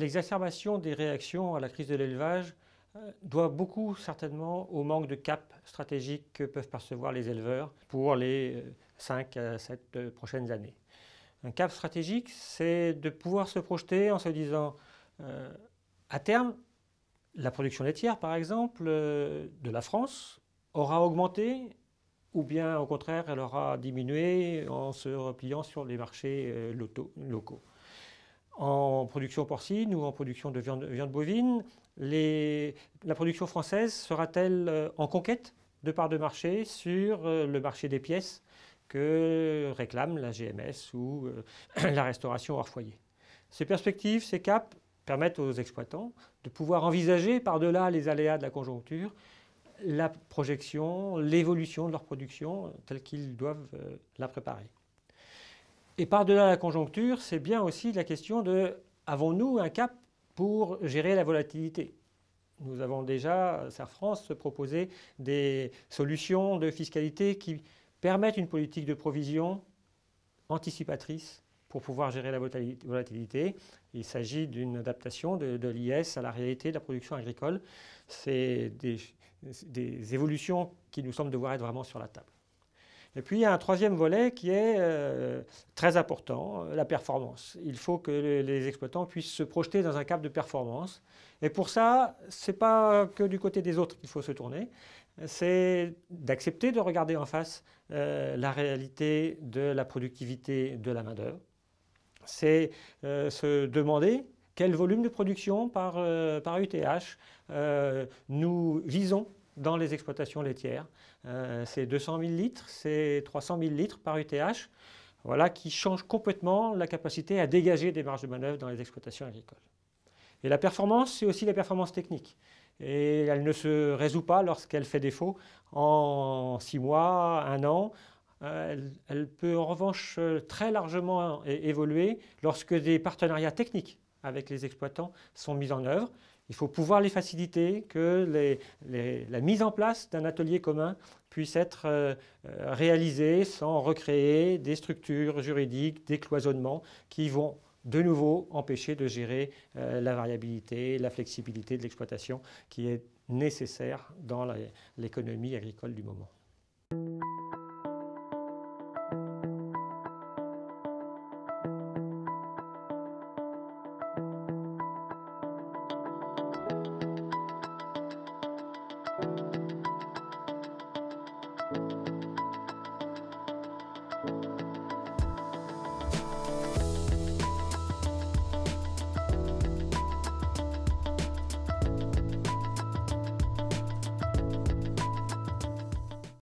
L'exacerbation des réactions à la crise de l'élevage doit beaucoup certainement au manque de cap stratégique que peuvent percevoir les éleveurs pour les 5 à 7 prochaines années. Un cap stratégique, c'est de pouvoir se projeter en se disant à terme, la production laitière, par exemple, de la France aura augmenté ou bien au contraire, elle aura diminué en se repliant sur les marchés locaux. En production porcine ou en production de viande bovine, la production française sera-t-elle en conquête de parts de marché sur le marché des pièces que réclame la GMS ou la restauration hors foyer? Ces perspectives, ces caps permettent aux exploitants de pouvoir envisager par-delà les aléas de la conjoncture la projection, l'évolution de leur production telle qu'ils doivent la préparer. Et par-delà la conjoncture, c'est bien aussi la question de avons-nous un cap pour gérer la volatilité? Nous avons déjà, Serre France, proposé des solutions de fiscalité qui permettent une politique de provision anticipatrice pour pouvoir gérer la volatilité. Il s'agit d'une adaptation de l'IS à la réalité de la production agricole. C'est des évolutions qui nous semblent devoir être vraiment sur la table. Et puis il y a un troisième volet qui est très important, la performance. Il faut que les exploitants puissent se projeter dans un cadre de performance. Et pour ça, ce n'est pas que du côté des autres qu'il faut se tourner, c'est d'accepter de regarder en face la réalité de la productivité de la main-d'œuvre. C'est se demander quel volume de production par UTH nous visons dans les exploitations laitières. C'est 200 000 litres, c'est 300 000 litres par UTH, voilà, qui change complètement la capacité à dégager des marges de manœuvre dans les exploitations agricoles. Et la performance, c'est aussi la performance technique. Et elle ne se résout pas lorsqu'elle fait défaut en 6 mois, 1 an. Elle peut en revanche très largement évoluer lorsque des partenariats techniques avec les exploitants sont mis en œuvre. Il faut pouvoir les faciliter, que la mise en place d'un atelier commun puisse être réalisée sans recréer des structures juridiques, des cloisonnements qui vont de nouveau empêcher de gérer la variabilité, la flexibilité de l'exploitation qui est nécessaire dans l'économie agricole du moment.